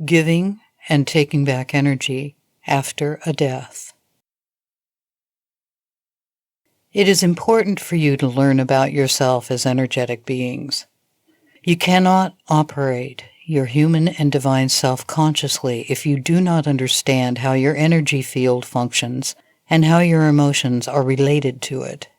Giving and taking back energy after a death. It is important for you to learn about yourself as energetic beings. You cannot operate your human and divine self consciously if you do not understand how your energy field functions and how your emotions are related to it.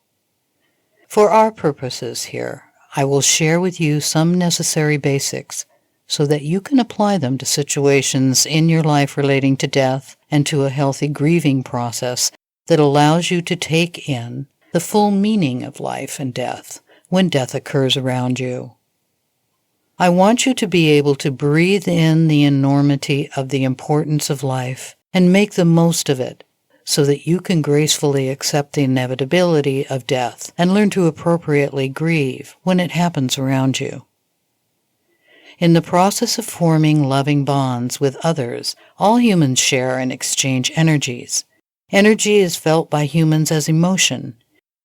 For our purposes here, I will share with you some necessary basics so that you can apply them to situations in your life relating to death and to a healthy grieving process that allows you to take in the full meaning of life and death when death occurs around you. I want you to be able to breathe in the enormity of the importance of life and make the most of it so that you can gracefully accept the inevitability of death and learn to appropriately grieve when it happens around you. In the process of forming loving bonds with others, all humans share and exchange energies. Energy is felt by humans as emotion,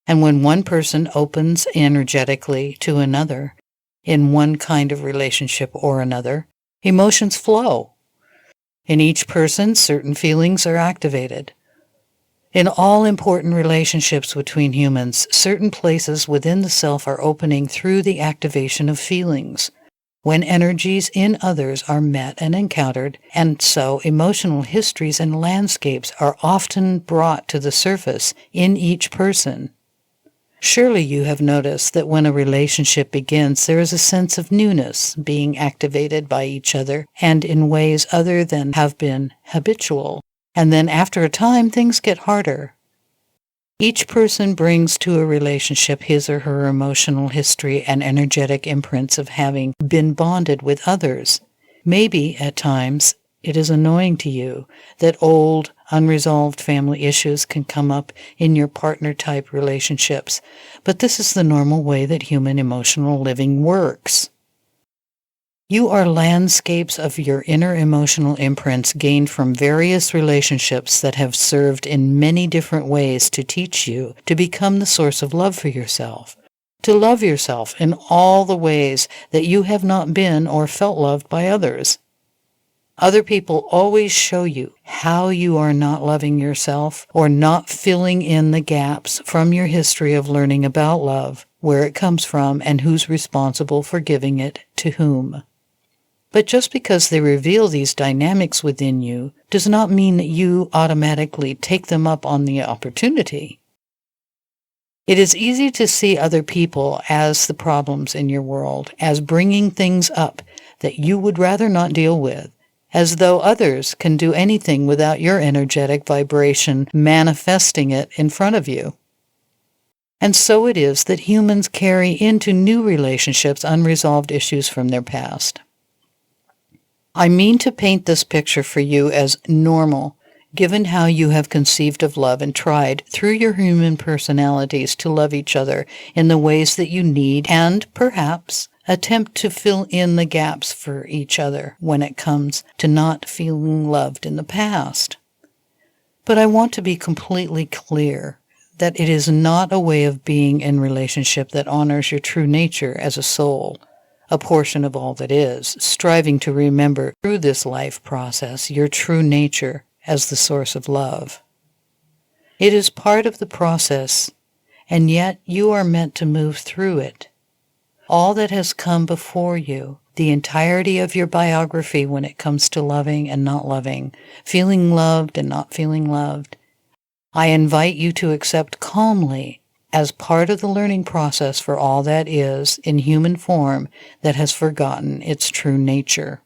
and when one person opens energetically to another, in one kind of relationship or another, emotions flow. In each person, certain feelings are activated. In all important relationships between humans, certain places within the self are opening through the activation of feelings, when energies in others are met and encountered, and so emotional histories and landscapes are often brought to the surface in each person. Surely you have noticed that when a relationship begins, there is a sense of newness being activated by each other and in ways other than have been habitual. And then after a time, things get harder. Each person brings to a relationship his or her emotional history and energetic imprints of having been bonded with others. Maybe, at times, it is annoying to you that old, unresolved family issues can come up in your partner-type relationships, but this is the normal way that human emotional living works. You are landscapes of your inner emotional imprints gained from various relationships that have served in many different ways to teach you to become the source of love for yourself, to love yourself in all the ways that you have not been or felt loved by others. Other people always show you how you are not loving yourself or not filling in the gaps from your history of learning about love, where it comes from, and who's responsible for giving it to whom. But just because they reveal these dynamics within you does not mean that you automatically take them up on the opportunity. It is easy to see other people as the problems in your world, as bringing things up that you would rather not deal with, as though others can do anything without your energetic vibration manifesting it in front of you. And so it is that humans carry into new relationships unresolved issues from their past. I mean to paint this picture for you as normal, given how you have conceived of love and tried, through your human personalities, to love each other in the ways that you need and, perhaps, attempt to fill in the gaps for each other when it comes to not feeling loved in the past. But I want to be completely clear that it is not a way of being in relationship that honors your true nature as a soul, a portion of all that is, striving to remember through this life process your true nature as the source of love. It is part of the process, and yet you are meant to move through it. All that has come before you, the entirety of your biography when it comes to loving and not loving, feeling loved and not feeling loved, I invite you to accept calmly as part of the learning process for all that is in human form that has forgotten its true nature.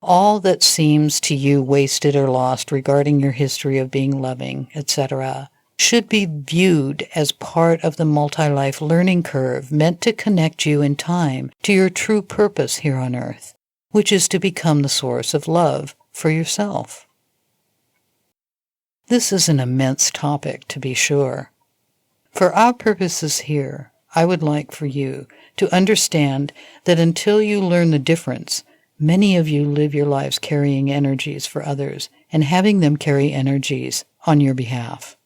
All that seems to you wasted or lost regarding your history of being loving, etc., should be viewed as part of the multi-life learning curve meant to connect you in time to your true purpose here on earth, which is to become the source of love for yourself. This is an immense topic, to be sure. For our purposes here, I would like for you to understand that until you learn the difference, many of you live your lives carrying energies for others and having them carry energies on your behalf.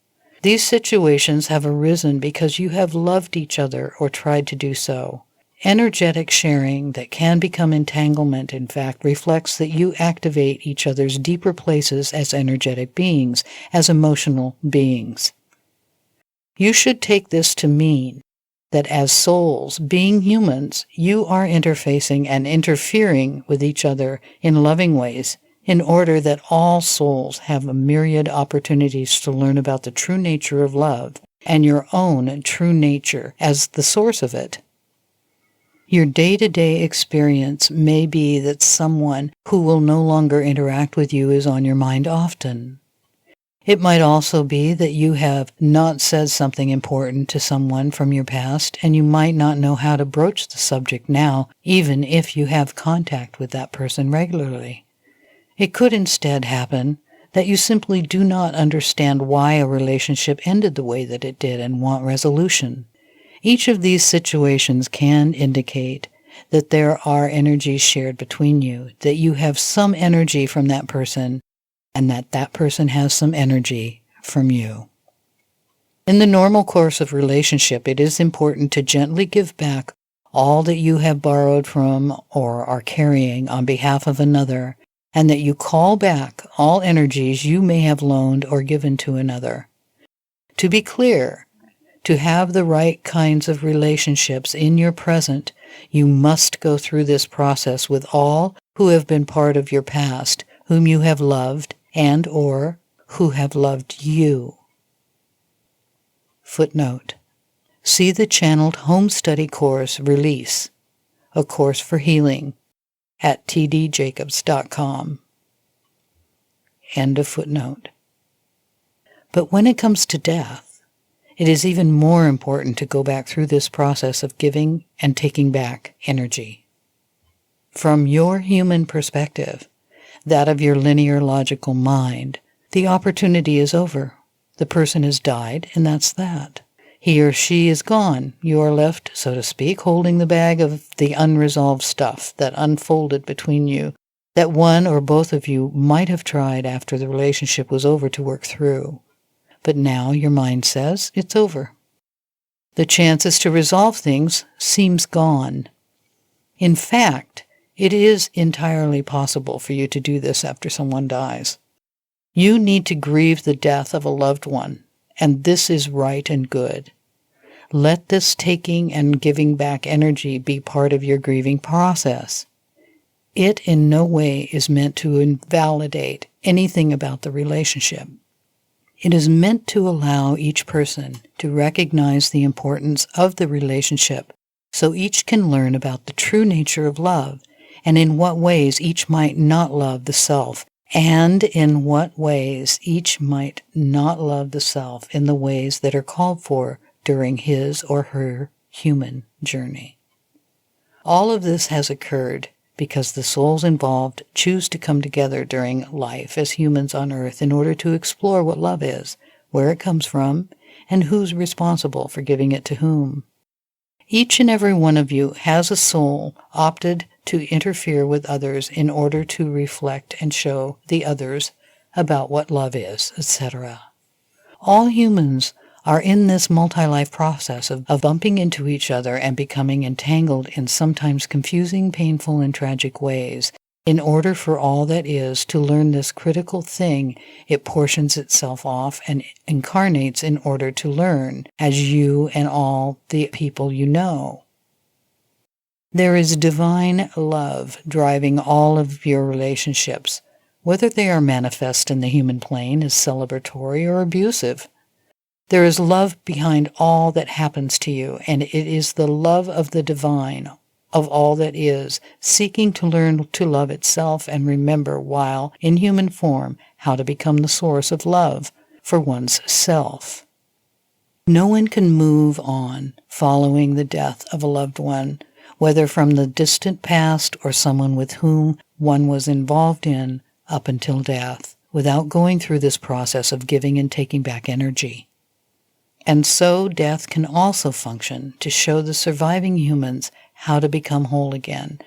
These situations have arisen because you have loved each other or tried to do so, Energetic sharing that can become entanglement, in fact, reflects that you activate each other's deeper places as energetic beings, as emotional beings. You should take this to mean that as souls, being humans, you are interfacing and interfering with each other in loving ways in order that all souls have a myriad opportunities to learn about the true nature of love and your own true nature as the source of it. Your day-to-day experience may be that someone who will no longer interact with you is on your mind often. It might also be that you have not said something important to someone from your past, and you might not know how to broach the subject now, even if you have contact with that person regularly. It could instead happen that you simply do not understand why a relationship ended the way that it did and want resolution. Each of these situations can indicate that there are energies shared between you, that you have some energy from that person, and that that person has some energy from you. In the normal course of relationship, it is important to gently give back all that you have borrowed from or are carrying on behalf of another, and that you call back all energies you may have loaned or given to another. To be clear, to have the right kinds of relationships in your present, you must go through this process with all who have been part of your past, whom you have loved, and or who have loved you. Footnote: see the channeled home study course Release, a course for healing, at tdjacobs.com. End of footnote. But when it comes to death, it is even more important to go back through this process of giving and taking back energy. From your human perspective, that of your linear logical mind, the opportunity is over. The person has died, and that's that. He or she is gone. You are left, so to speak, holding the bag of the unresolved stuff that unfolded between you, that one or both of you might have tried after the relationship was over to work through. But now your mind says it's over. The chances to resolve things seems gone. In fact, it is entirely possible for you to do this after someone dies. You need to grieve the death of a loved one, and this is right and good. Let this taking and giving back energy be part of your grieving process. It in no way is meant to invalidate anything about the relationship. It is meant to allow each person to recognize the importance of the relationship so each can learn about the true nature of love and in what ways each might not love the self, and in what ways each might not love the self in the ways that are called for during his or her human journey. All of this has occurred because the souls involved choose to come together during life as humans on Earth in order to explore what love is, where it comes from, and who's responsible for giving it to whom. Each and every one of you has a soul opted to interfere with others in order to reflect and show the others about what love is, etc. All humans are in this multi-life process of bumping into each other and becoming entangled in sometimes confusing, painful, and tragic ways. In order for all that is to learn this critical thing, it portions itself off and incarnates in order to learn, as you and all the people you know. There is divine love driving all of your relationships, whether they are manifest in the human plane as celebratory or abusive. There is love behind all that happens to you, and it is the love of the divine, of all that is, seeking to learn to love itself and remember, while in human form, how to become the source of love for one's self. No one can move on following the death of a loved one, whether from the distant past or someone with whom one was involved in up until death, without going through this process of giving and taking back energy. And so death can also function to show the surviving humans how to become whole again,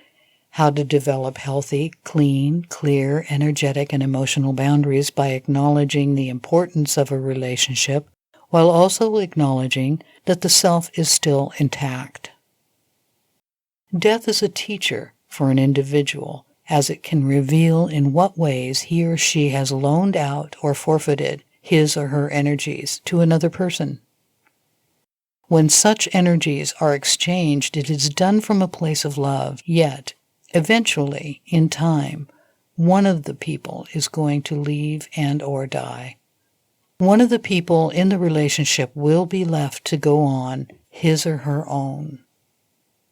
how to develop healthy, clean, clear, energetic, and emotional boundaries by acknowledging the importance of a relationship, while also acknowledging that the self is still intact. Death is a teacher for an individual, as it can reveal in what ways he or she has loaned out or forfeited his or her energies to another person. When such energies are exchanged, it is done from a place of love, yet, eventually, in time, one of the people is going to leave and or die. One of the people in the relationship will be left to go on his or her own.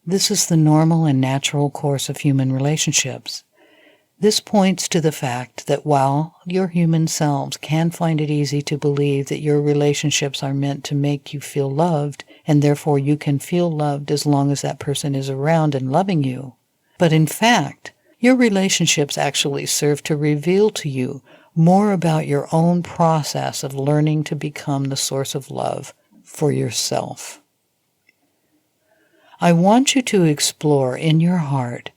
This is the normal and natural course of human relationships. This points to the fact that while your human selves can find it easy to believe that your relationships are meant to make you feel loved, and therefore you can feel loved as long as that person is around and loving you, but in fact, your relationships actually serve to reveal to you more about your own process of learning to become the source of love for yourself. I want you to explore in your heart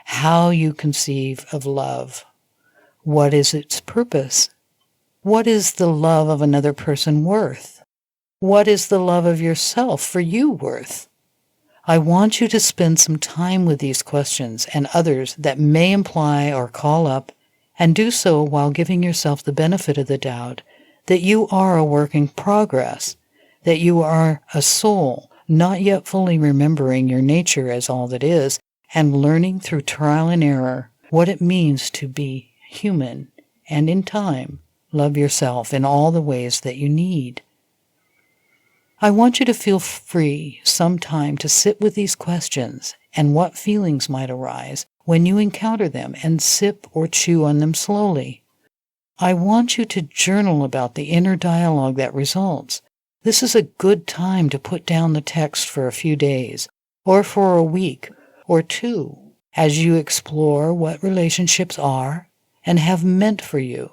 how you conceive of love. What is its purpose? What is the love of another person worth? What is the love of yourself for you worth? I want you to spend some time with these questions and others that may imply or call up, and do so while giving yourself the benefit of the doubt that you are a work in progress, that you are a soul not yet fully remembering your nature as all that is, and learning through trial and error what it means to be human, and in time, love yourself in all the ways that you need. I want you to feel free sometime to sit with these questions and what feelings might arise when you encounter them, and sip or chew on them slowly. I want you to journal about the inner dialogue that results. This is a good time to put down the text for a few days, or for a week or two, as you explore what relationships are and have meant for you.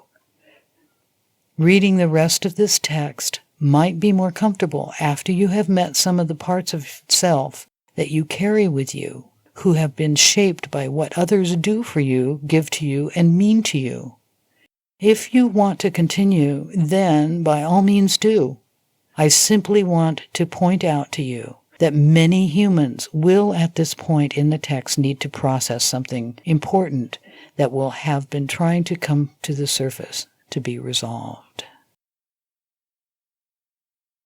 Reading the rest of this text might be more comfortable after you have met some of the parts of self that you carry with you, who have been shaped by what others do for you, give to you, and mean to you. If you want to continue, then by all means do. I simply want to point out to you that many humans will at this point in the text need to process something important that will have been trying to come to the surface to be resolved.